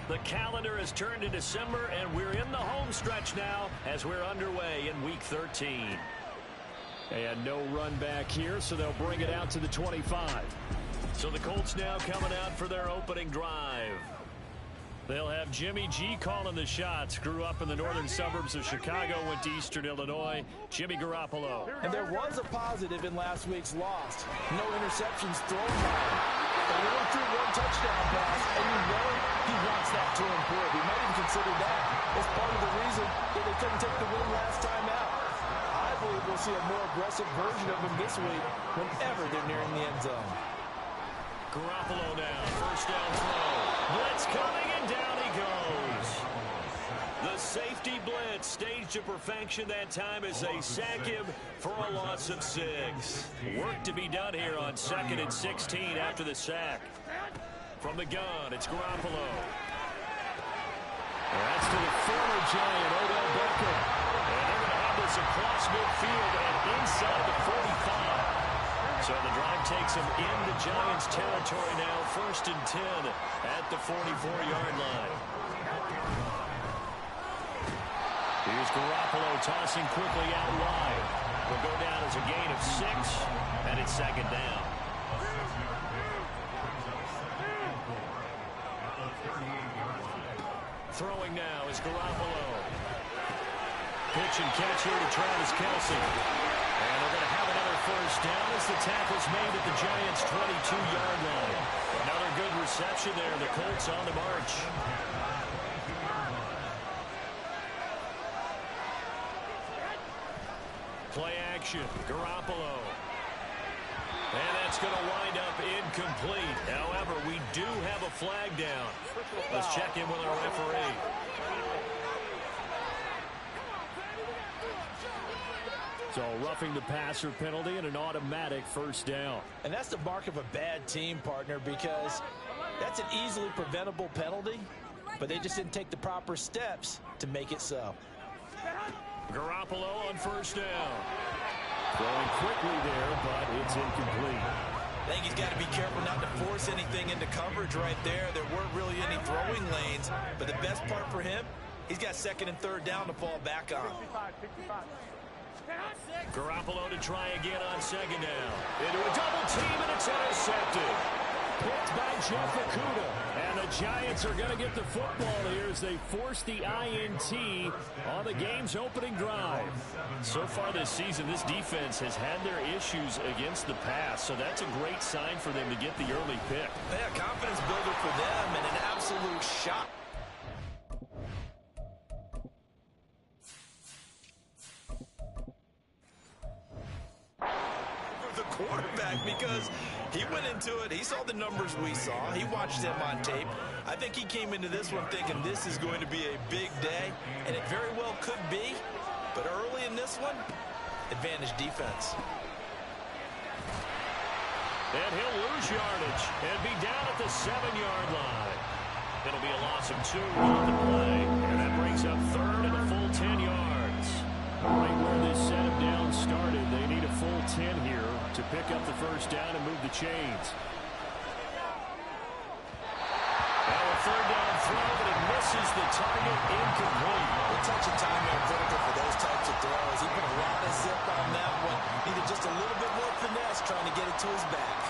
The calendar has turned to December, and we're in the home stretch now as we're underway in Week 13. And no run back here, so they'll bring it out to the 25. So the Colts now coming out for their opening drive. They'll have Jimmy G calling the shots. Grew up in the northern suburbs of Chicago, went to Eastern Illinois. Jimmy Garoppolo. And there was a positive in last week's loss. No interceptions thrown by him. But he only threw one touchdown pass, and you know he wants that to improve. He might even consider that as part of the reason that they couldn't take the win last time out. I believe we'll see a more aggressive version of him this week whenever they're nearing the end zone. Garoppolo now, first down throw. Blitz coming, and down he goes. The safety blitz staged to perfection that time as they sack him for a loss of 6. Work to be done here on 2nd and 16 after the sack. From the gun, it's Garoppolo. That's to the former Giant, Odell Beckham. And they're going to have this across midfield and inside the 45. So the drive takes him into Giants territory now, 1st and 10 at the 44-yard line. Here's Garoppolo tossing quickly out wide. Will go down as a gain of 6, and it's 2nd down. Throwing now is Garoppolo. Pitch and catch here to Travis Kelce. And they're going to have another first down as the tackle's made at the Giants' 22-yard line. Another good reception there. The Colts on the march. Play action. Garoppolo. And that's going to wind up incomplete. However, we do have a flag down. Let's check in with our referee. So roughing the passer penalty and an automatic first down. And that's the mark of a bad team, partner, because that's an easily preventable penalty, but they just didn't take the proper steps to make it so. Garoppolo on first down. Throwing quickly there, but it's incomplete. I think he's got to be careful not to force anything into coverage right there. There weren't really any throwing lanes, but the best part for him, he's got 2nd and 3rd down to fall back on. Garoppolo to try again on 2nd down. Into a double team, and it's intercepted. Picked by Jeff Okudah. And the Giants are going to get the football here as they force the INT on the game's opening drive. So far this season, this defense has had their issues against the pass, so that's a great sign for them to get the early pick. Yeah, confidence builder for them and an absolute shot. Quarterback, because he went into it, he saw the numbers we saw, he watched them on tape. I think he came into this one thinking this is going to be a big day, and it very well could be, but early in this one, advantage defense. And he'll lose yardage and be down at the 7-yard line. It'll be a loss of 2 on the play, and that brings up 3rd and a full 10 yards. Right where this setup down started, they need a full 10 here to pick up the first down and move the chains. Now a 3rd down throw, but it misses the target, incomplete. A touch of time there critical for those types of throws. He put a lot of zip on that one. Needed just a little bit more finesse trying to get it to his back.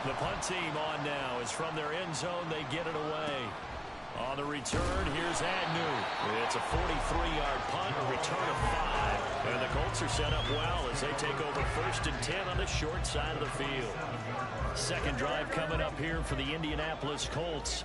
The punt team on now is from their end zone. They get it away. On the return, here's Agnew. It's a 43-yard punt, a return of 5. And the Colts are set up well as they take over 1st and 10 on the short side of the field. 2nd drive coming up here for the Indianapolis Colts.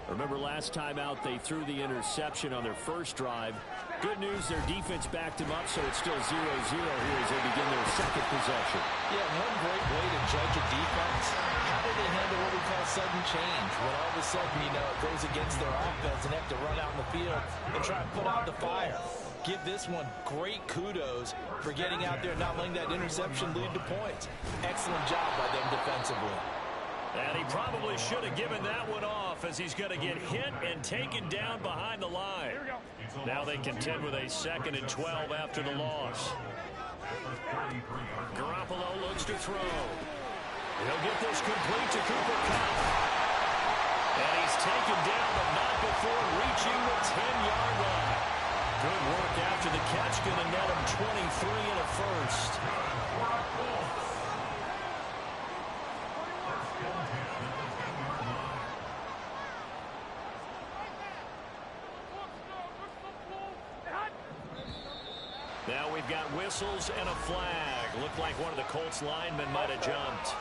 Remember last time out they threw the interception on their first drive. Good news, their defense backed them up, so it's still 0-0 here as they begin their 2nd possession. Yeah, one great way to judge a defense. How do they handle what we call sudden change? When all of a sudden, you know, it goes against their offense and they have to run out in the field and try and put out the fire. Give this one great kudos for getting out there and not letting that interception lead to points. Excellent job by them defensively. And he probably should have given that one off as he's going to get hit and taken down behind the line. Now they contend with a 2nd and 12 after the loss. Garoppolo looks to throw. He'll get this complete to Cooper Kupp. taken down, but not before reaching the 10-yard line. Good work after the catch. Going to net him 23 and a first. Now we've got whistles and a flag. Looked like one of the Colts linemen might have jumped.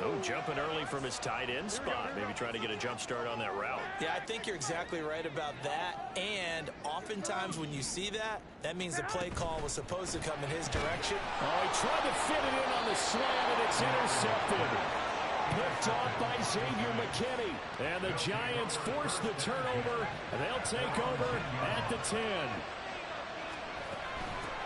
Oh, jumping early from his tight end spot. Maybe trying to get a jump start on that route. Yeah, I think you're exactly right about that. And oftentimes when you see that, that means the play call was supposed to come in his direction. Oh, he tried to fit it in on the slant, and it's intercepted. Picked off by Xavier McKinney. And the Giants force the turnover. And they'll take over at the 10.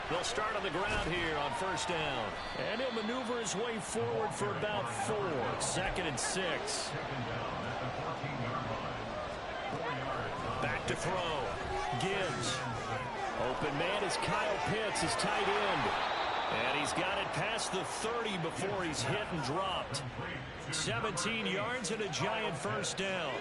They'll start on the ground here on first down. And he'll maneuver his way forward for about 4. 2nd and 6. Back to throw. Gibbs. Open man is Kyle Pitts, his tight end. And he's got it past the 30 before he's hit and dropped. 17 yards and a Giant first down.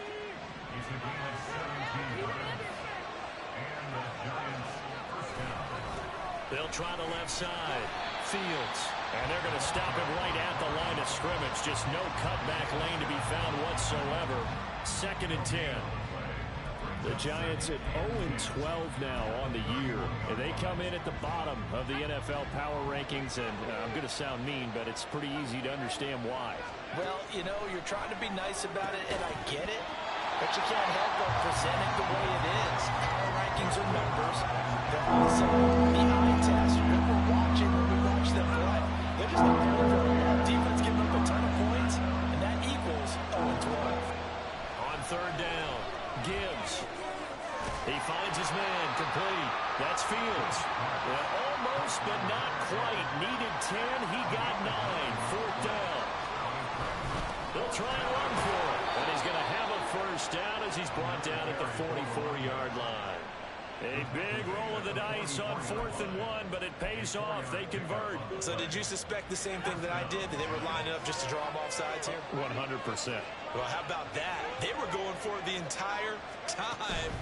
They'll try the left side. Fields. And they're going to stop him right at the line of scrimmage. Just no cutback lane to be found whatsoever. 2nd and 10. The Giants at 0-12 now on the year. And they come in at the bottom of the NFL power rankings. And I'm going to sound mean, but it's pretty easy to understand why. Well, you know, you're trying to be nice about it, and I get it. But you can't help but present it the way it is. Power rankings are numbers. They're also the eye test. We're watching when we watch them play. They're just not playing very well. Defense giving up a ton of points, and that equals 0-12. On 3rd down, Gibbs. He finds his man complete. That's Fields. Well, almost, but not quite. Needed 10. He got 9. 4th down. They'll try and run for it. And he's going to have a first down as he's brought down at the 44-yard line. A big roll of the dice on 4th and 1, but it pays off. They convert. So did you suspect the same thing that I did, that they were lining up just to draw them off sides here? 100%. Well, how about that? They were going for it the entire time.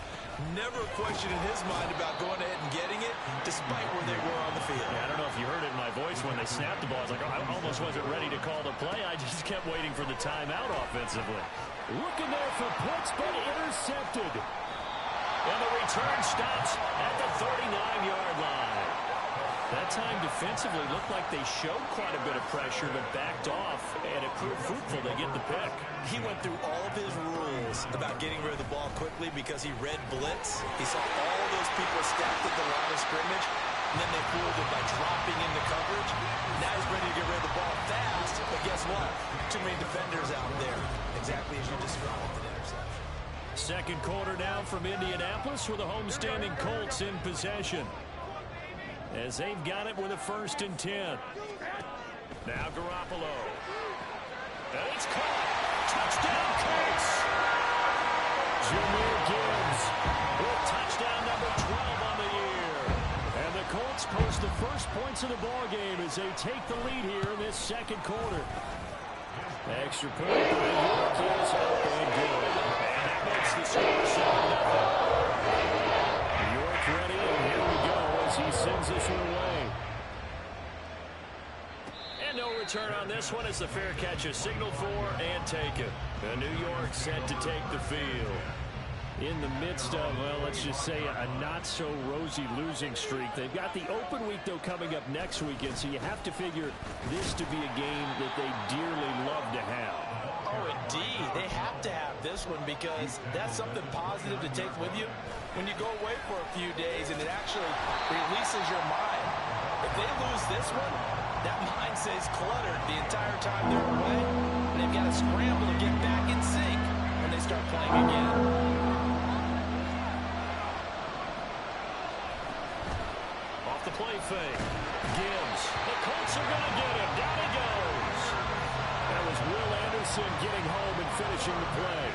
Never a question in his mind about going ahead and getting it, despite where they were on the field. Yeah, I don't know if you heard it in my voice when they snapped the ball. I was like, oh, I almost wasn't ready to call the play. I just kept waiting for the timeout offensively. Looking there for Pitts, but intercepted. And the return stops at the 39-yard line. That time defensively looked like they showed quite a bit of pressure, but backed off, and it proved fruitful. They get the pick. He went through all of his rules about getting rid of the ball quickly because he read blitz. He saw all of those people stacked at the line of scrimmage, and then they fooled him by dropping into coverage. Now he's ready to get rid of the ball fast, but guess what? Too many defenders out there, exactly as you described the interception. 2nd quarter now from Indianapolis with the homestanding Colts in possession, as they've got it with a 1st and 10. Now Garoppolo. And it's caught. Touchdown Colts. Jahmyr Gibbs with touchdown number 12 on the year. And the Colts post the first points of the ball game as they take the lead here in this 2nd quarter. Extra point by York is up and good. And that makes the score 7-0. York ready, and here we go as he sends this one away. And no return on this one as the fair catch is signaled for and taken. And New York set to take the field. In the midst of, well, let's just say a not-so-rosy losing streak. They've got the open week, though, coming up next weekend, so you have to figure this to be a game that they dearly love to have. Oh, indeed. They have to have this one because that's something positive to take with you when you go away for a few days, and it actually releases your mind. If they lose this one, that mind stays cluttered the entire time they're away, and they've got to scramble to get back in sync when they start playing again. The play fake. Gibbs. The Colts are going to get him. Down he goes. That was Will Anderson getting home and finishing the play.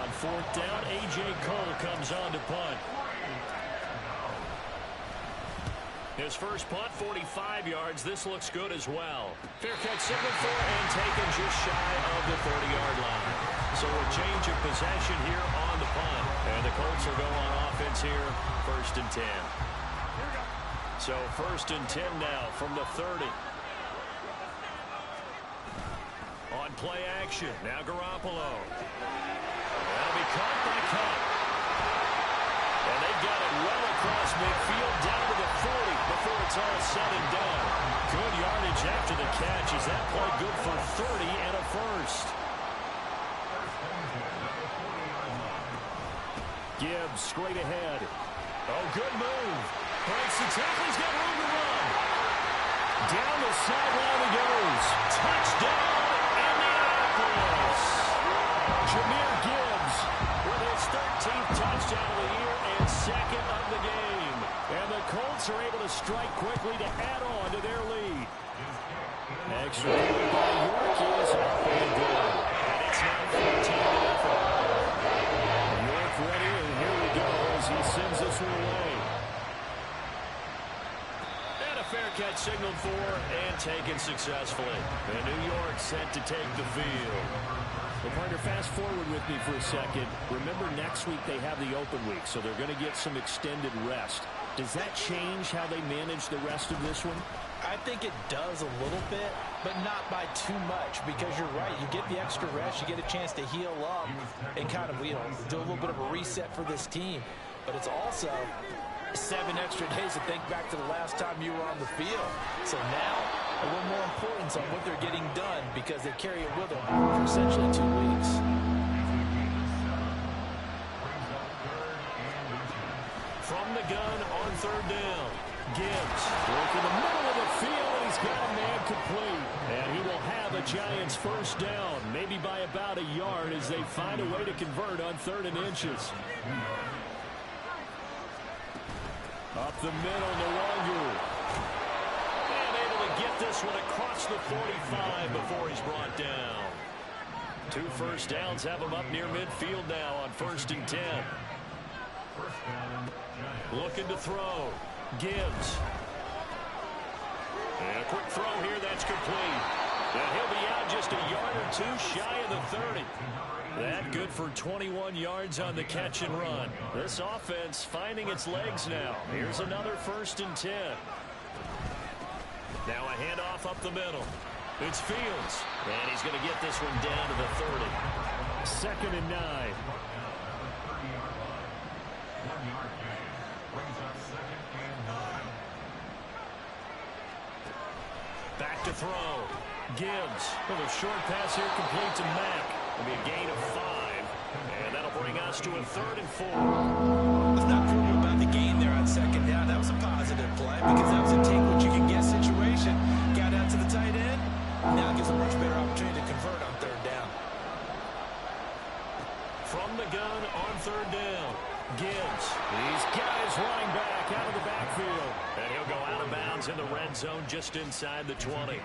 On 4th down, A.J. Cole comes on to punt. His first punt, 45 yards. This looks good as well. Fair catch signal for and taken just shy of the 30-yard line. So a change of possession here on the punt. And the Colts will go on offense here, 1st and 10. So 1st and 10 now from the 30. On play action, now Garoppolo. That'll be caught by Cup. And they've got it well across midfield down to the 40 before it's all said and done. Good yardage after the catch. Is that play good for 30 and a first? Gibbs straight ahead. Oh, good move. Breaks the tackle. He's got room to run. Down the sideline he goes. Touchdown, Indianapolis. Jahmyr Gibbs with his 13th touchdown of the year and 2nd of the game. And the Colts are able to strike quickly to add on to their lead. Extra point by York is up and good. And it's now 14-0. York ready, and here we go as he sends this one away. And a fair catch signaled for and taken successfully. And New York set to take the field. Well, partner, fast forward with me for a second. Remember, next week they have the open week, so they're going to get some extended rest. Does that change how they manage the rest of this one? I think it does a little bit, but not by too much, because you're right. You get the extra rest. You get a chance to heal up and kind of, do a little bit of a reset for this team. But it's also 7 extra days to think back to the last time you were on the field. So now, a little more importance on what they're getting done because they carry it with them for essentially 2 weeks. From the gun on 3rd down, Gibbs working the middle of the field, and he's got a man complete. And he will have a Giants 1st down, maybe by about a yard as they find a way to convert on 3rd and inches. Up the middle, Nwangu. And able to get this one across the 45 before he's brought down. 2 first downs have him up near midfield now on 1st and 10. Looking to throw. Gibbs. And a quick throw here that's complete. And he'll be out just a yard or 2 shy of the 30. That good for 21 yards on the catch and run. This offense finding its legs now. Here's another 1st and 10. Now a handoff up the middle. It's Fields. And he's going to get this one down to the 30. 2nd and 9. Back to throw. Gibbs with a short pass here complete to Mack. It'll be a gain of 5. And that'll bring us to a 3rd and 4. Let's not prove about the gain there on 2nd down. That was a positive play because that was a take what you can get situation. Got out to the tight end. Now gives a much better opportunity to convert on 3rd down. From the gun on 3rd down. Gibbs. He's got his running back out of the backfield. And he'll go out of bounds in the red zone just inside the 20.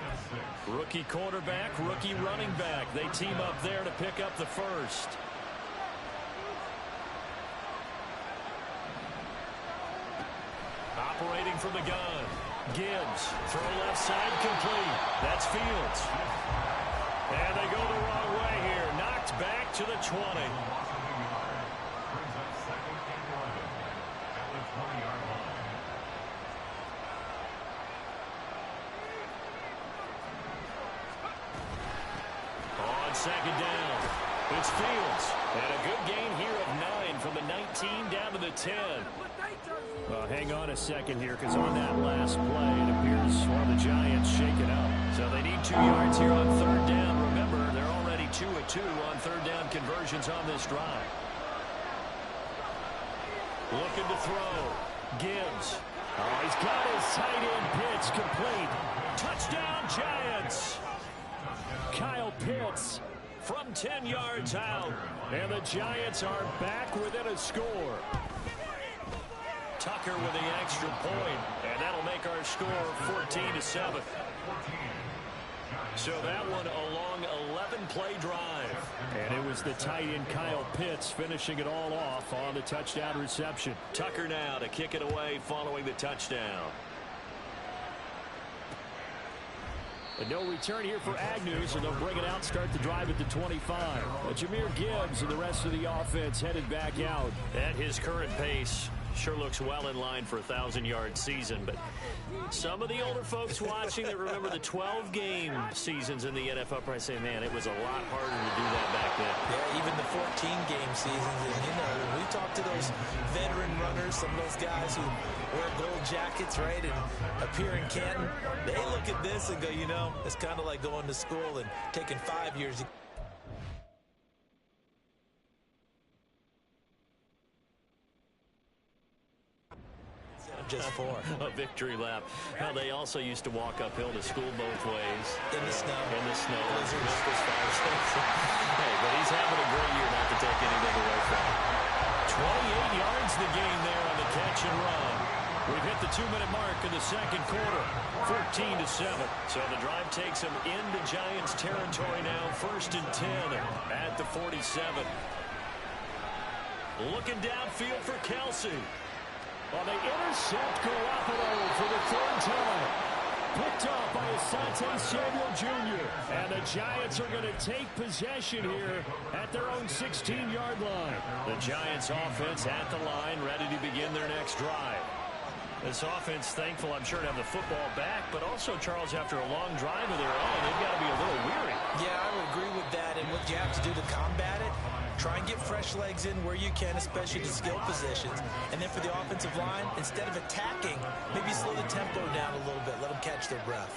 Rookie quarterback, rookie running back. They team up there to pick up the first. Operating from the gun. Gibbs. Throw left side complete. That's Fields. And they go the wrong way here. Knocked back to the 20. On 2nd down, it's Fields. And a good gain here of 9 from the 19 down to the 10. Hang on a second here, because on that last play, it appears one of the Giants shaken up. So they need 2 yards here on 3rd down. Remember, they're already 2 of 2 on 3rd down conversions on this drive. Looking to throw. Gibbs. Oh, he's got his tight end pitch complete. Touchdown, Giants. Kyle Pitts from 10 yards out. And the Giants are back within a score. Tucker with the extra point, and that'll make our score 14-7. So that one a long 11-play drive. And it was the tight end Kyle Pitts finishing it all off on the touchdown reception. Tucker now to kick it away following the touchdown. But no return here for Agnew, so they'll bring it out, start the drive at the 25. Jahmyr Gibbs and the rest of the offense headed back out. At his current pace, sure looks well in line for a 1,000-yard season. But some of the older folks watching that remember the 12-game seasons in the NFL probably say, man, it was a lot harder to do that back then. Yeah, even the 14-game seasons. And, you know, when we talk to those veteran runners, some of those guys who wear gold jackets, right, and appear in Canton, they look at this and go, you know, it's kind of like going to school and taking 5 years to just for a victory lap. Now, they also used to walk uphill to school both ways. In the snow. In the snow. Blizzards. Hey, but he's having a great year, not to take anything away from him. 28 yards the game there on the catch and run. We've hit the 2-minute mark in the second quarter. 14-7. So the drive takes him into Giants territory now. 1st and 10 at the 47. Looking downfield for Kelsey. Well, they intercept Garoppolo for the 3rd time. Picked off by Asante Samuel Jr. And the Giants are going to take possession here at their own 16-yard line. The Giants offense at the line, ready to begin their next drive. This offense thankful, I'm sure, to have the football back, but also, Charles, after a long drive of their own, they've got to be a little weary. Yeah, I would agree with that. And what you have to do to combat it, try and get fresh legs in where you can, especially to skill positions. And then for the offensive line, instead of attacking, maybe slow the tempo down a little bit. Let them catch their breath.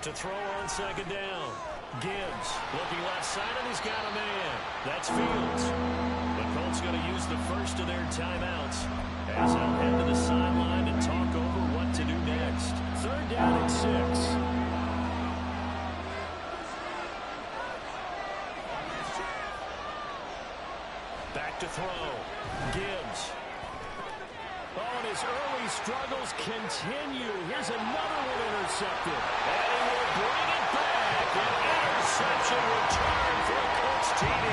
To throw on 2nd down. Gibbs looking left side, and he's got a man. That's Fields. The Colts going to use the first of their timeouts as they'll head to the sideline and talk over what to do next. 3rd down and 6. Back to throw. Gibbs. Oh, and his early struggles continue. Here's another one intercepted. And he will bring it back. An interception return for a Colts TD.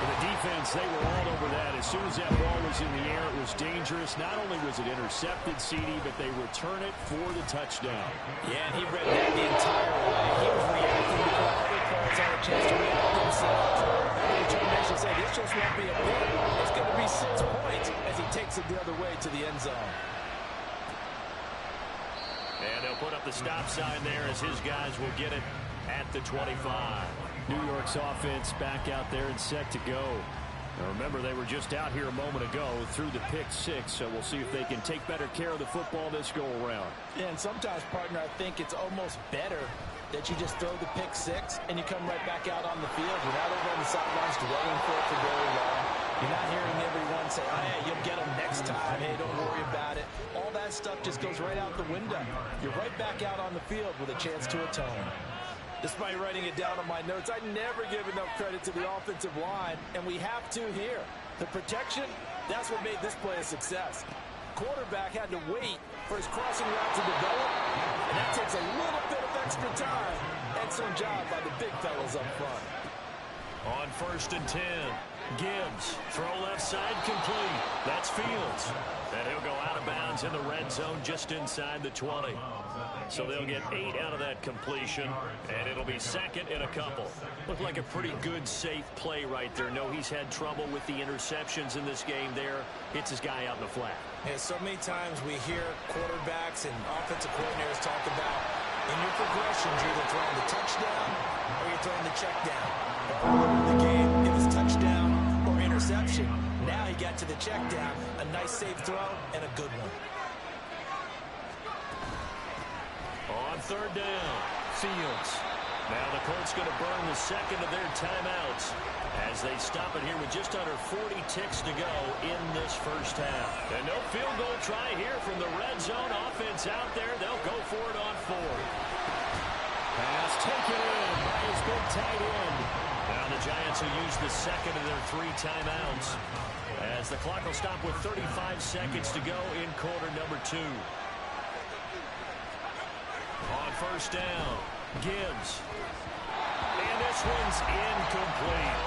For the defense, they were all over that. As soon as that ball was in the air, it was dangerous. Not only was it intercepted, CD, but they return it for the touchdown. Yeah, and he read that the entire way. He was reacting before other players had a chance to react themselves. The determination said this just won't be a pick. It's going to be 6 points as he takes it the other way to the end zone. And they'll put up the stop sign there as his guys will get it at the 25. New York's offense back out there and set to go. Now remember, they were just out here a moment ago through the pick 6, so we'll see if they can take better care of the football this go-around. Yeah, and sometimes, partner, I think it's almost better that you just throw the pick 6 and you come right back out on the field. You're not over on the sidelines dwelling for it for very long. You're not hearing everyone say, oh, yeah, you'll get them next time. Hey, don't worry about it. All that stuff just goes right out the window. You're right back out on the field with a chance to atone. Despite writing it down on my notes, I never give enough credit to the offensive line, and we have to here. The protection, that's what made this play a success. Quarterback had to wait for his crossing route to develop, and that takes a little bit of extra time. Excellent job by the big fellas up front. On 1st and 10, Gibbs, throw left side complete. That's Fields. And he'll go out of bounds in the red zone just inside the 20. So they'll get 8 out of that completion, and it'll be 2nd and a couple. Looked like a pretty good, safe play right there. No, he's had trouble with the interceptions in this game there. Hits his guy out in the flat. Yeah, so many times we hear quarterbacks and offensive coordinators talk about in your progressions, you're either throwing the touchdown or you're throwing the check down. Earlier in the game, it was touchdown or interception. Now he got to the check down. A nice safe throw and a good one. On 3rd down, Fields. Now the Colts going to burn the 2nd of their timeouts as they stop it here with just under 40 ticks to go in this first half. And no field goal try here from the red zone offense out there. They'll go for it on 4th. Pass taken in by his big tight end. Now the Giants will use the 2nd of their 3 timeouts as the clock will stop with 35 seconds to go in quarter number 2. On 1st down, Gibbs. And this one's incomplete.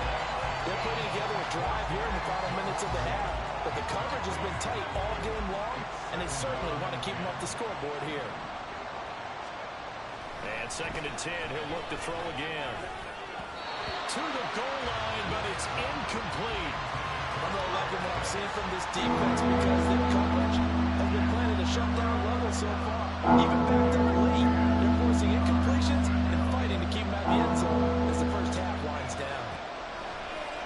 They're putting together a drive here in the final minutes of the half. but the coverage has been tight all game long, and they certainly want to keep him off the scoreboard here. And 2nd and 10, he'll look to throw again. To the goal line, but it's incomplete. I'm really liking what I'm seeing from this defense because their coverage has been playing at a shutdown level so far. Even backed up late, they're forcing incompletions and fighting to keep them out of the end zone as the first half winds down.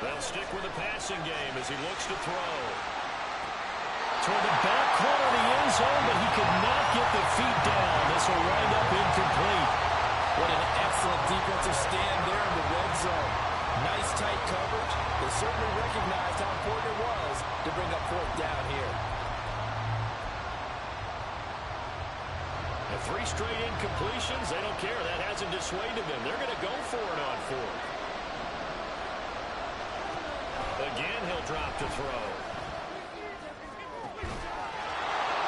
They'll stick with the passing game as he looks to throw. Toward the back corner of the end zone, but he could not get the feet down. This will wind up incomplete. What an excellent defensive stand there in the red zone. Nice tight coverage. They certainly recognized how important it was to bring up 4th down here. And 3 straight incompletions, they don't care. That hasn't dissuaded them. They're going to go for it on 4th. Again, he'll drop to throw.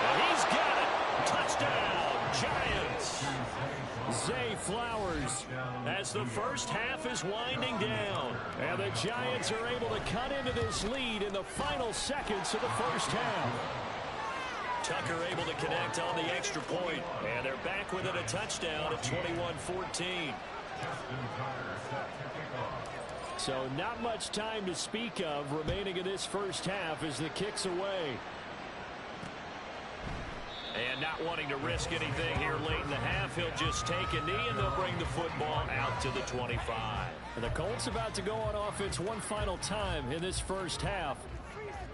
And he's got it. Touchdown, Giants. Zay Flowers as the first half is winding down. And the Giants are able to cut into this lead in the final seconds of the first half. Tucker able to connect on the extra point. And they're back within a touchdown at 21-14. So not much time to speak of remaining in this first half as the kick's away. And not wanting to risk anything here late in the half, he'll just take a knee and they'll bring the football out to the 25. And the Colts about to go on offense one final time in this first half.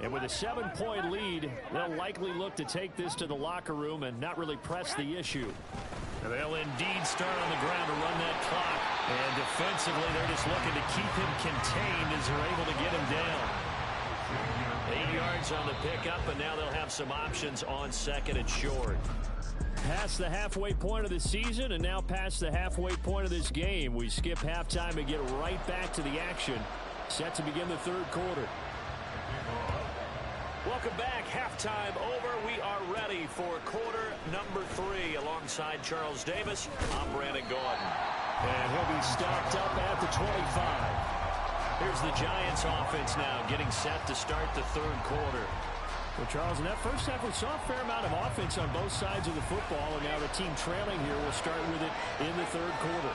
And with a 7-point lead, they'll likely look to take this to the locker room and not really press the issue. And they'll indeed start on the ground to run that clock. And defensively, they're just looking to keep him contained as they're able to get him down. 8 yards on the pickup, and now they'll have some options on 2nd and short. Past the halfway point of the season, and now past the halfway point of this game. We skip halftime and get right back to the action. Set to begin the 3rd quarter. Welcome back. Halftime over. We are ready for quarter number 3. Alongside Charles Davis, I'm Brandon Gordon. And he'll be stopped up at the 25. Here's the Giants offense now getting set to start the 3rd quarter. Well, Charles, in that first half, we saw a fair amount of offense on both sides of the football, and now the team trailing here will start with it in the 3rd quarter.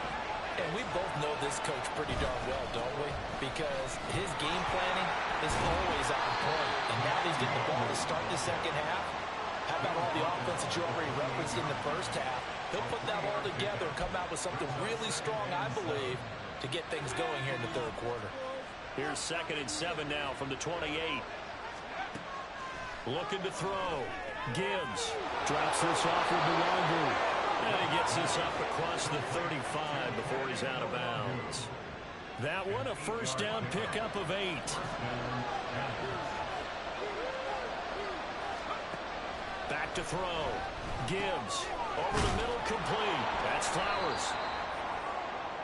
And we both know this coach pretty darn well, don't we? Because his game planning is always on point. And now he's getting the ball to start the 2nd half. How about all the offense that you already referenced in the first half? He'll put that all together and come out with something really strong, I believe, to get things going here in the 3rd quarter. Here's 2nd and 7 now from the 28. Looking to throw. Gibbs drops this off with Nwangu. And he gets this up across the 35 before he's out of bounds. That one, a first down pickup of 8. Back to throw. Gibbs over the middle, complete. That's Flowers.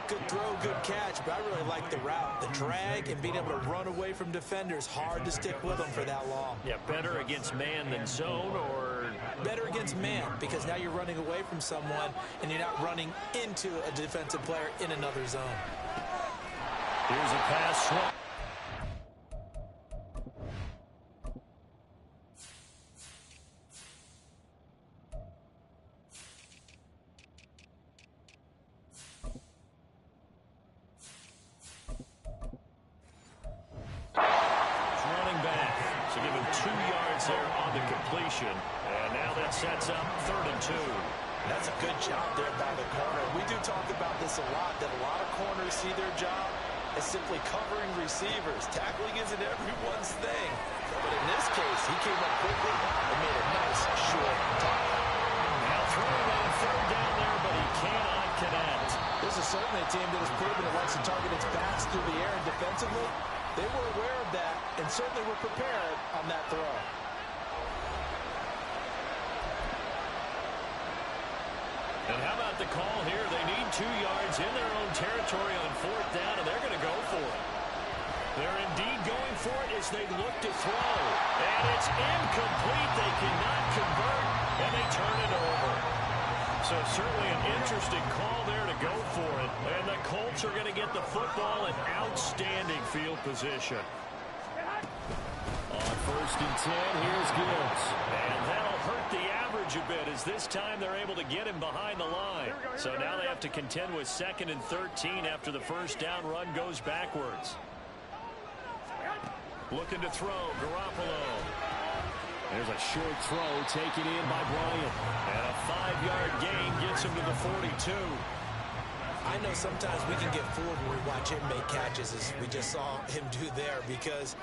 Good throw, good catch, but I really like the route. The drag and being able to run away from defenders, hard to stick with them for that long. Yeah, better against man than zone, or? Better against man, because now you're running away from someone and you're not running into a defensive player in another zone. Here's a pass swap. And now that sets up 3rd and 2. That's a good job there by the corner. We do talk about this a lot, that a lot of corners see their job as simply covering receivers. Tackling isn't everyone's thing. But in this case, he came up quickly and made a nice short tackle. Now throwing on 3rd down there, but he cannot connect. This is certainly a team that has proven it likes to target its backs through the air, and defensively, they were aware of that and certainly were prepared on that throw. And how about the call here? They need 2 yards in their own territory on 4th down, and they're going to go for it. They're indeed going for it as they look to throw. And it's incomplete. They cannot convert, and they turn it over. So certainly an interesting call there to go for it. And the Colts are going to get the football in outstanding field position. On First and 10, here's Gibbs. And that'll hurt the average a bit as this time they're able to get him behind the line. So now they have to contend with 2nd and 13 after the first down run goes backwards. Looking to throw, Garoppolo. There's a short throw taken in by Bryant. And a 5-yard gain gets him to the 42. I know sometimes we can get fooled when we watch him make catches, as we just saw him do there, because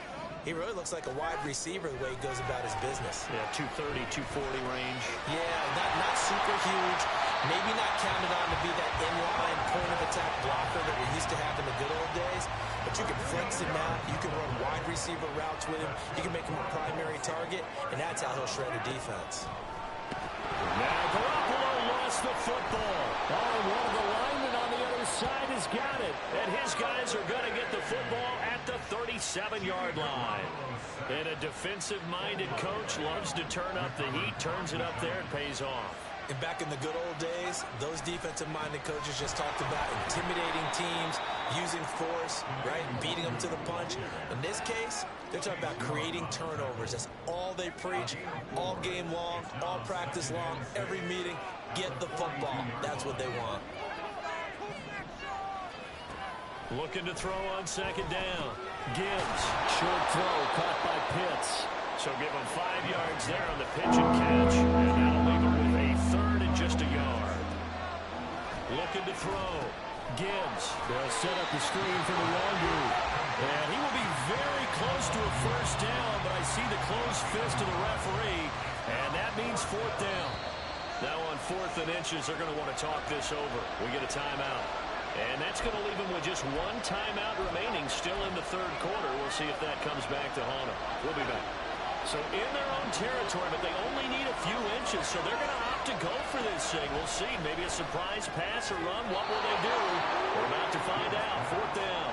he really looks like a wide receiver the way he goes about his business. Yeah, 230, 240 range. Yeah, not super huge. Maybe not counted on to be that inline point-of-attack blocker that we used to have in the good old days. But you can flex him out. You can run wide receiver routes with him. You can make him a primary target, and that's how he'll shred a defense. Now Garoppolo lost the football. Oh, one of the linemen on the other side has got it. And his guys are going to get the football at the 37-yard line. And a defensive-minded coach loves to turn up the heat, turns it up there, and pays off. And back in the good old days, those defensive-minded coaches just talked about intimidating teams, using force, right, beating them to the punch. In this case, they're talking about creating turnovers. That's all they preach, all game long, all practice long, every meeting. Get the football. That's what they want. Looking to throw on 2nd down. Gibbs, short throw, caught by Pitts. So give him 5 yards there on the pitch and catch. And that'll leave him with a 3rd and just a yard. Looking to throw. Gibbs. They'll set up the screen for the Wandu. And he will be very close to a first down, but I see the closed fist of the referee, and that means 4th down. Now on 4th and inches, they're going to want to talk this over. We get a timeout. And that's going to leave them with just 1 timeout remaining still in the 3rd quarter. We'll see if that comes back to haunt them. We'll be back. So in their own territory, but they only need a few inches, so they're going to opt to go for this thing. We'll see. Maybe a surprise pass or run. What will they do? We're about to find out. 4th down.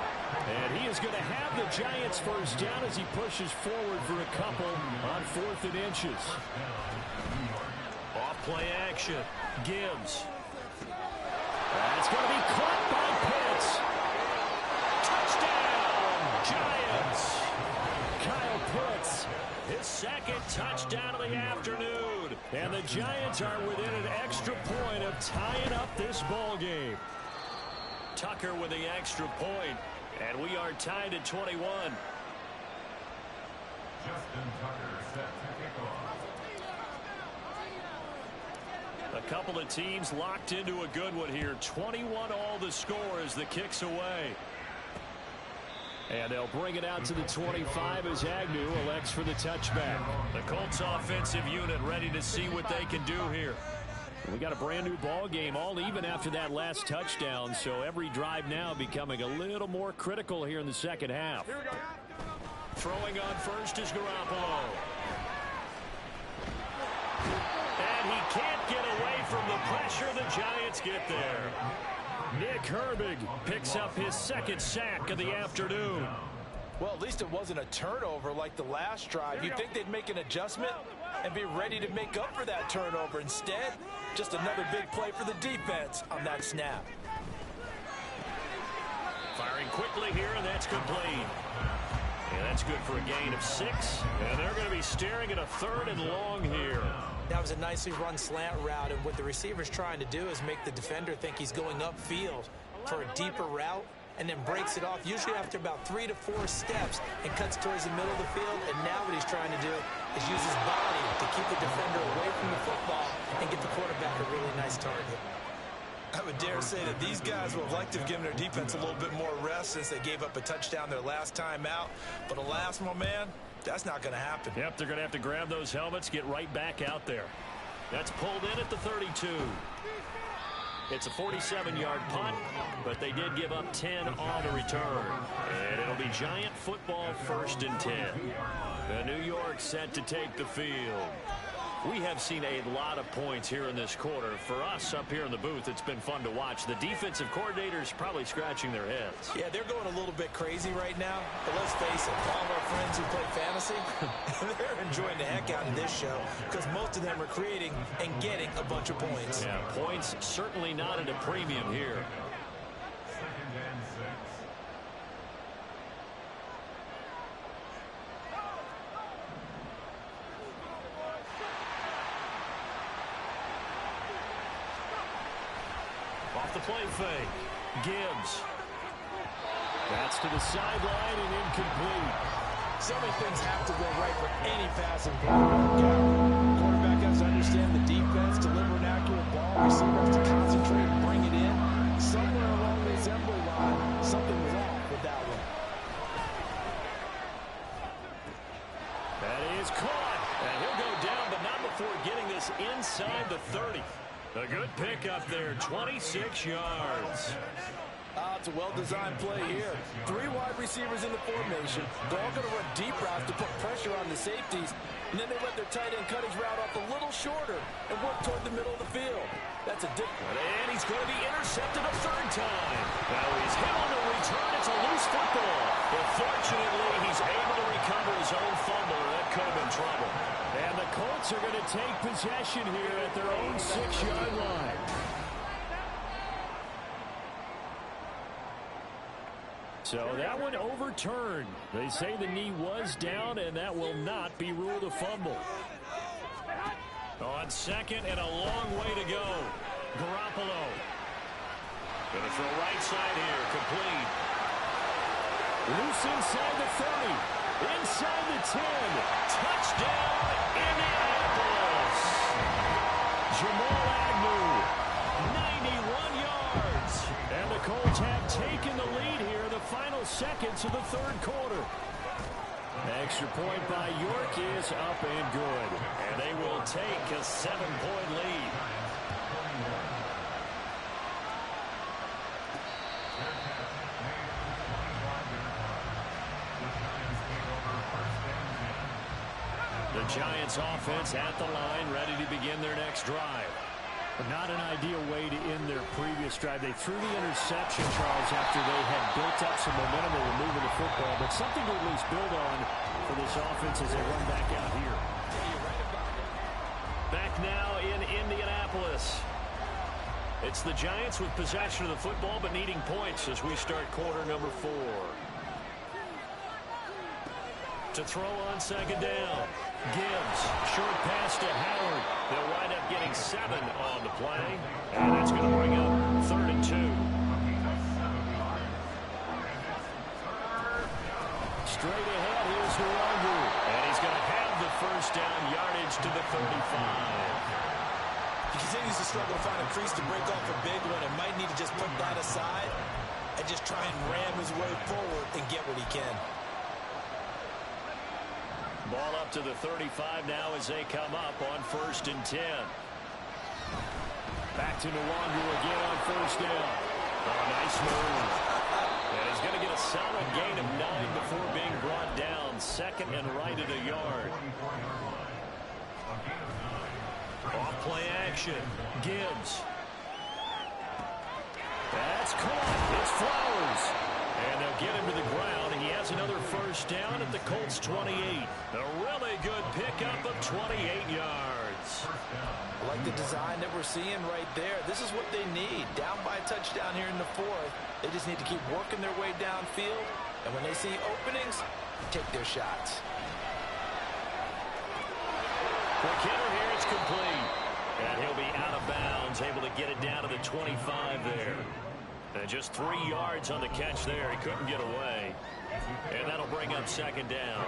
And he is going to have the Giants first down as he pushes forward for a couple on 4th and inches. Off play action. Gibbs. That's going to be caught by Pitts. Touchdown, Giants. Kyle Pitts, his 2nd touchdown of the afternoon. And the Giants are within an extra point of tying up this ball game. Tucker with the extra point. And we are tied at 21. Justin Tucker set to kick off. A couple of teams locked into a good one here. 21 all the score as the kick's away. And they'll bring it out to the 25 as Agnew elects for the touchback. The Colts offensive unit ready to see what they can do here. We got a brand new ball game, all even after that last touchdown. So every drive now becoming a little more critical here in the 2nd half. Throwing on first is Garoppolo. And he can't get away from the pressure. The Giants get there. Nick Herbig picks up his 2nd sack of the afternoon. Well, at least it wasn't a turnover like the last drive. You'd think they'd make an adjustment and be ready to make up for that turnover. Instead, just another big play for the defense on that snap. Firing quickly here, and that's complete. And that's good for a gain of 6. And they're going to be staring at a 3rd and long here. That was a nicely run slant route, and what the receiver's trying to do is make the defender think he's going upfield for a deeper route, and then breaks it off, usually after about 3 to 4 steps, and cuts towards the middle of the field. And now what he's trying to do is use his body to keep the defender away from the football and get the quarterback a really nice target. I would dare say that these guys would have liked to have given their defense a little bit more rest since they gave up a touchdown their last time out. But alas, my man, that's not going to happen. Yep, they're going to have to grab those helmets, get right back out there. That's pulled in at the 32. It's a 47-yard punt, but they did give up 10 on the return. And it'll be Giant football 1st and 10. The New York set to take the field. We have seen a lot of points here in this quarter. For us up here in the booth, it's been fun to watch. The defensive coordinators probably scratching their heads. Yeah, they're going a little bit crazy right now. But let's face it, all of our friends who play fantasy, they're enjoying the heck out of this show because most of them are creating and getting a bunch of points. Yeah, points certainly not at a premium here. off the play fake. Gibbs. That's to the sideline and incomplete. So many things have to go right for any passing play to work out. Quarterback has to understand the defense, deliver an accurate ball. Receiver has to concentrate and bring it in. Somewhere along the assembly line, something was off with that one. That is caught. And he'll go down, but not before getting this inside the 30. A good pickup there, 26 yards. It's a well-designed play here. 3 wide receivers in the formation. They're all going to run deep routes to put pressure on the safeties. And then they let their tight end cut his route off a little shorter and work toward the middle of the field. That's a difference. And he's going to be intercepted a 3rd time. Now he's hit on the return. It's a loose football. But fortunately, he's able to recover his own fumble. That could have been trouble. And the Colts are going to take possession here at their own 6-yard line. So that one overturned. They say the knee was down, and that will not be ruled a fumble. On 2nd and a long way to go. Garoppolo. Going to throw right side here. Complete. Loose inside the 30. Inside the 10. Touchdown, Indianapolis. Jamal Agnew. 91 yards. And the Colts have taken the lead here in the final seconds of the 3rd quarter. Extra point by York is up and good. And they will take a 7-point lead. The Giants offense at the line, ready to begin their next drive. Not an ideal way to end their previous drive. They threw the interception, Charles, after they had built up some momentum and were moving the football, but something to at least build on for this offense as they run back out here. Back now in Indianapolis. It's the Giants with possession of the football, but needing points as we start quarter number 4. To throw on 2nd down. Gibbs, short pass to Howard. They'll wind up getting 7 on the play. And that's going to bring up 3rd and 2. Straight ahead, here's Nwangu. And he's going to have the 1st down, yardage to the 35. He continues to struggle to find a crease to break off a big one and might need to just put that aside and just try and ram his way forward and get what he can. Ball up to the 35 now as they come up on 1st and 10. Back to Nwangu again on 1st down. Oh, nice move. And he's going to get a solid gain of 9 before being brought down. 2nd and right at a yard. Off play action. Gibbs. That's caught. It's Flowers. And they'll get him to the ground, and he has another 1st down at the Colts 28. A really good pickup of 28 yards. I like the design that we're seeing right there. This is what they need. Down by a touchdown here in the 4th. They just need to keep working their way downfield, and when they see openings, take their shots. Quick hitter here, it's complete. And he'll be out of bounds, able to get it down to the 25 there. And just 3 yards on the catch there. He couldn't get away. And that'll bring up 2nd down.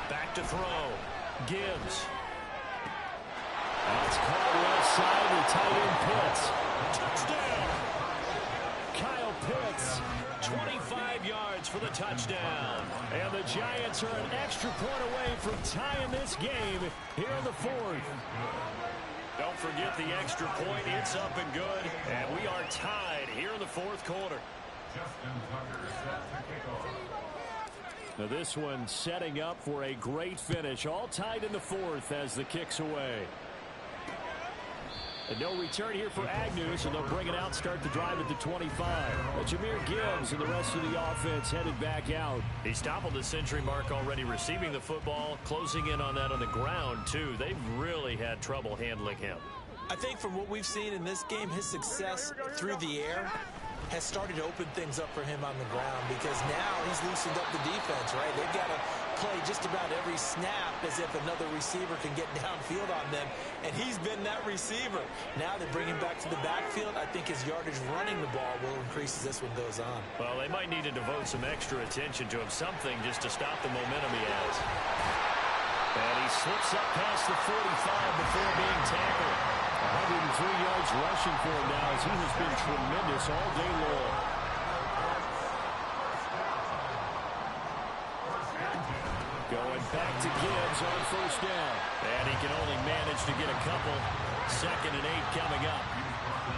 Back to throw. Gibbs. That's caught left side with tight end Pitts. Touchdown. Kyle Pitts. 25 yards for the touchdown. And the Giants are an extra point away from tying this game here in the 4th. Don't forget the extra point. It's up and good. And we are tied here in the 4th quarter. Now this one setting up for a great finish. All tied in the 4th as the kick's away. And no return here for Agnew, so they'll bring it out, start the drive at the 25. Jahmyr Gibbs and the rest of the offense headed back out. He's toppled the century mark already, receiving the football, closing in on that on the ground, too. They've really had trouble handling him. I think from what we've seen in this game, his success through the air has started to open things up for him on the ground because now he's loosened up the defense, right? They've got to play just about every snap as if another receiver can get downfield on them, and he's been that receiver. Now they bring him back to the backfield. I think his yardage running the ball will increase as this one goes on. Well, they might need to devote some extra attention to him, something just to stop the momentum he has. And he slips up past the 45 before being tackled. 103 yards rushing for him now as he has been tremendous all day long. Going back to Gibbs on first down. And he can only manage to get a couple. 2nd and 8 coming up.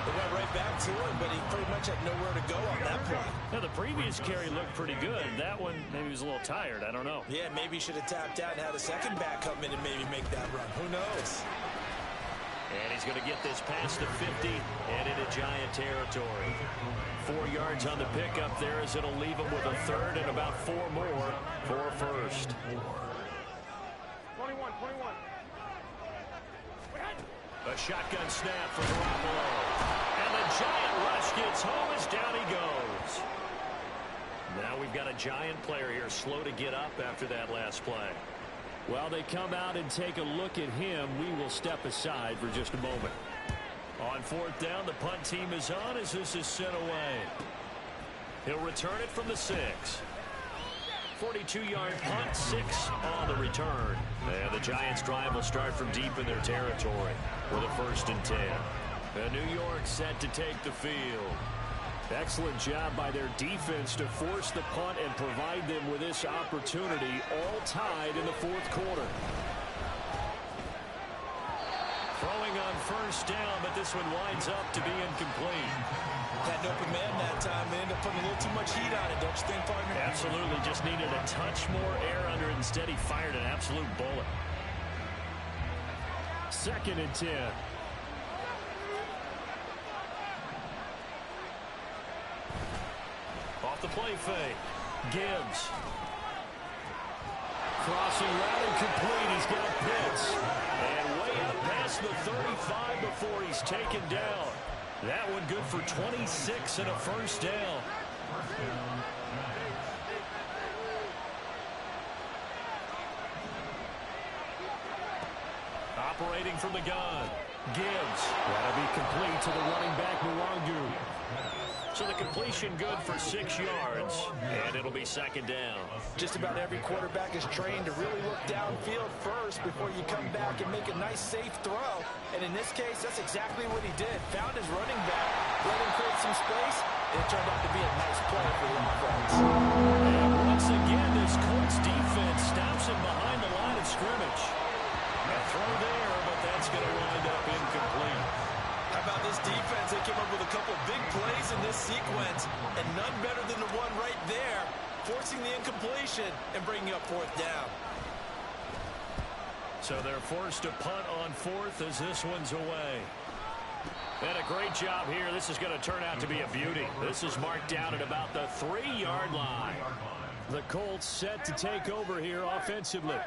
They went right back to him, but he pretty much had nowhere to go on that play. Now, the previous carry looked pretty good. That one, maybe he was a little tired. I don't know. Yeah, maybe he should have tapped out and had a second back come in and maybe make that run. Who knows? And he's going to get this past the 50 and into Giant territory. 4 yards on the pickup there as it'll leave him with a third and about 4 more for first. 21. A shotgun snap for Garoppolo. And the Giant rush gets home as down he goes. Now we've got a Giant player here slow to get up after that last play. While they come out and take a look at him, we will step aside for just a moment. On 4th down, the punt team is on as this is sent away. He'll return it from the 6. 42-yard punt, 6 on the return. And the Giants' drive will start from deep in their territory with a 1st and 10. And New York set to take the field. Excellent job by their defense to force the punt and provide them with this opportunity, all tied in the 4th quarter. Throwing on 1st down, but this one winds up to be incomplete. Had an open man that time. They ended up putting a little too much heat on it, don't you think, partner? Absolutely. Just needed a touch more air under it. Instead, he fired an absolute bullet. 2nd and 10. Off the play fake. Gibbs. Crossing route incomplete. He's got Pitts. And way up past the 35 before he's taken down. That one good for 26 and a 1st down. Operating from the gun. Gibbs. That'll be complete to the running back, Mwangu. So the completion good for 6 yards, and it'll be 2nd down. Just about every quarterback is trained to really look downfield first before you come back and make a nice, safe throw. And in this case, that's exactly what he did. Found his running back, let him create some space, and it turned out to be a nice play for the offense. And once again, this Colts defense stops him behind the line of scrimmage. A throw there, but that's going to wind up incomplete. How about this defense? They came up with a couple of big plays in this sequence, and none better than the one right there, forcing the incompletion and bringing up 4th down. So they're forced to punt on 4th as this one's away. And a great job here. This is going to turn out to be a beauty. This is marked down at about the 3-yard line. The Colts set to take over here offensively.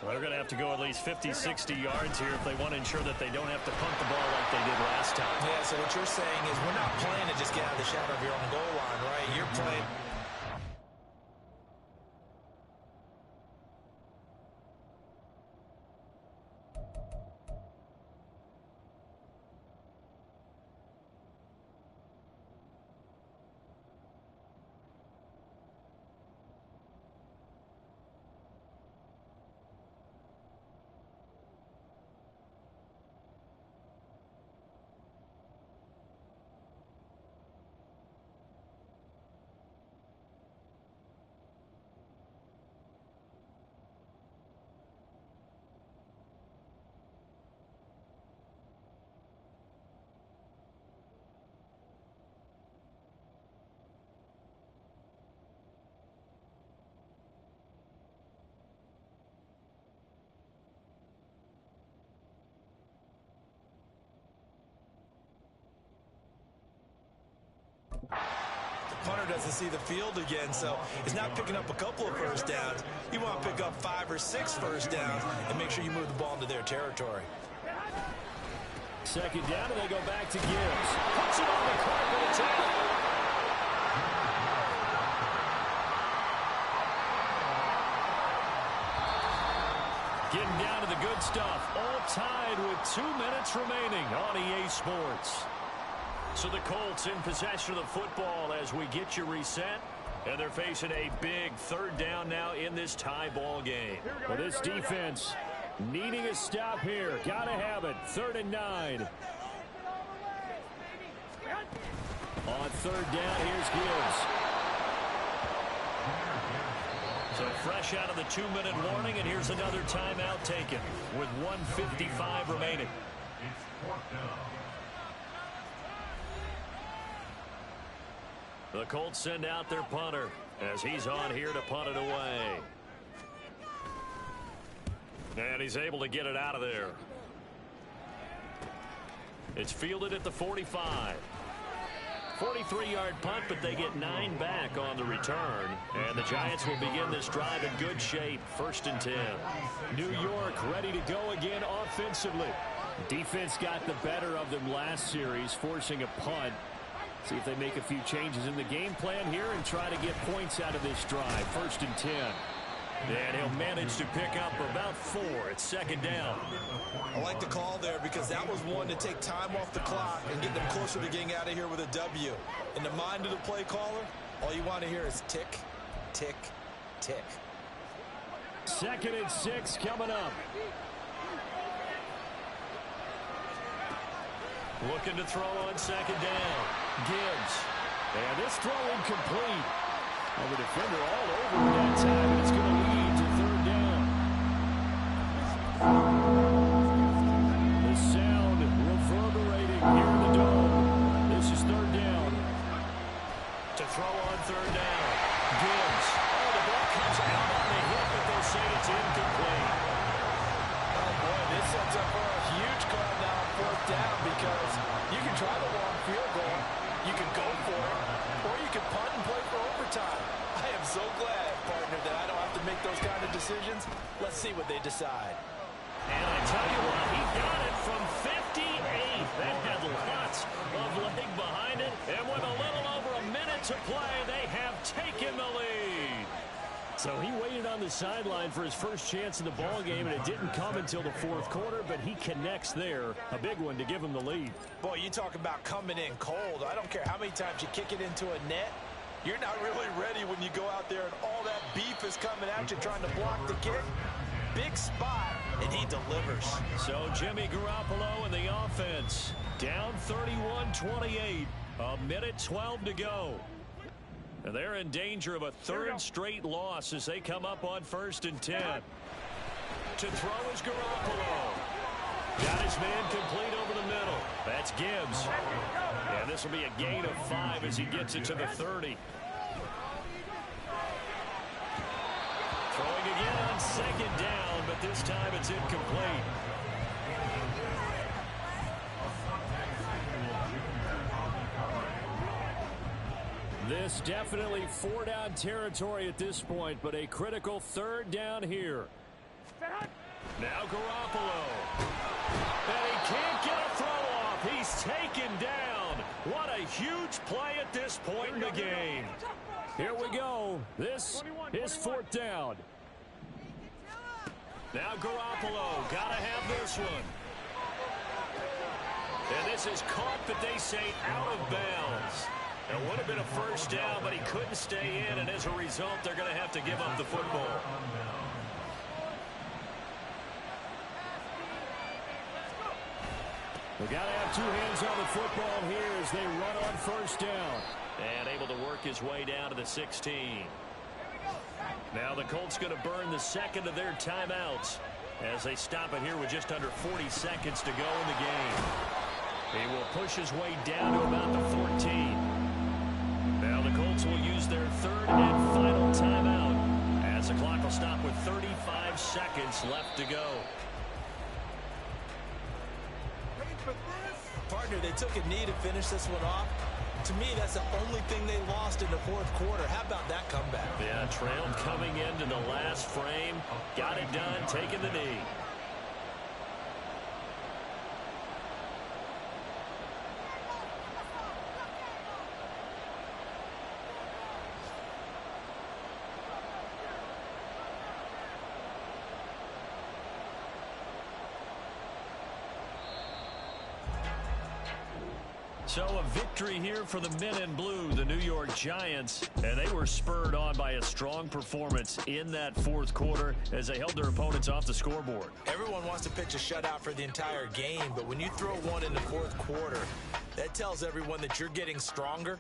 Well, they're going to have to go at least 50, 60 yards here if they want to ensure that they don't have to punt the ball like they did last time. Yeah, so what you're saying is we're not playing to just get out of the shadow of your own goal line, right? You're playing. Punter doesn't see the field again, so he's not picking up a couple of 1st downs. You want to pick up 5 or 6 1st downs and make sure you move the ball into their territory. 2nd down, and they go back to Gibbs. Puts it on the carpet. It's out. Getting down to the good stuff. All tied with 2 minutes remaining on EA Sports. So the Colts in possession of the football as we get you reset. And they're facing a big third down now in this tie ball game. Well, this defense needing a stop here. Got to have it. 3rd and 9. On 3rd down, here's Gibbs. So fresh out of the 2-minute warning, and here's another timeout taken with 1:55 remaining. The Colts send out their punter as he's on here to punt it away. And he's able to get it out of there. It's fielded at the 45. 43-yard punt, but they get 9 back on the return. And the Giants will begin this drive in good shape. 1st and 10. New York ready to go again offensively. Defense got the better of them last series, forcing a punt. See if they make a few changes in the game plan here and try to get points out of this drive. 1st and 10. And he'll manage to pick up about 4 at 2nd down. I like the call there because that was one to take time off the clock and get them closer to getting out of here with a W. In the mind of the play caller, all you want to hear is tick, tick, tick. 2nd and 6 coming up. Looking to throw on 2nd down. Gibbs. And this throw incomplete. Well, the defender all over that time, and it's going to lead to 3rd down. The sound reverberating here in the dome. This is 3rd down. To throw on 3rd down. Gibbs. Oh, the ball comes out on the hit, but they'll say it's incomplete. Oh, boy, this sets up for a huge call now on 4th down because you can try the long field goal, you can go for it, or you can punt and play for overtime. I am so glad, partner, that I don't have to make those kind of decisions. Let's see what they decide. And I tell you what, he got it from 58. That had lots of leg behind it. And with a little over a minute to play, they have taken the lead. So he waited on the sideline for his first chance in the ball game, and it didn't come until the 4th quarter, but he connects there. A big one to give him the lead. Boy, you talk about coming in cold. I don't care how many times you kick it into a net. You're not really ready when you go out there and all that beef is coming at you trying to block the kick. Big spot, and he delivers. So Jimmy Garoppolo and the offense down 31-28. 1:12 to go. And they're in danger of a 3rd straight loss as they come up on 1st and 10. To throw is Garoppolo. Got his man complete over the middle. That's Gibbs. And this will be a gain of 5 as he gets it to the 30. Throwing again on 2nd down, but this time it's incomplete. This definitely 4-down territory at this point, but a critical 3rd down here. Now Garoppolo. And he can't get a throw off. He's taken down. What a huge play at this point in the game. Here we go. This is 4th down. Now Garoppolo. Gotta have this one. And this is caught, but they say out of bounds. It would have been a 1st down, but he couldn't stay in, and as a result, they're going to have to give up the football. They got to have 2 hands on the football here as they run on 1st down. And able to work his way down to the 16. Now the Colts going to burn the 2nd of their timeouts as they stop it here with just under 40 seconds to go in the game. He will push his way down to about the 14. Now the Colts will use their 3rd and final timeout as the clock will stop with 35 seconds left to go. Partner, they took a knee to finish this one off. To me, that's the only thing they lost in the 4th quarter. How about that comeback? Yeah, trailed coming into the last frame. Got it done, taking the knee. So a victory here for the men in blue, the New York Giants, and they were spurred on by a strong performance in that fourth quarter as they held their opponents off the scoreboard. Everyone wants to pitch a shutout for the entire game, but when you throw one in the fourth quarter, that tells everyone that you're getting stronger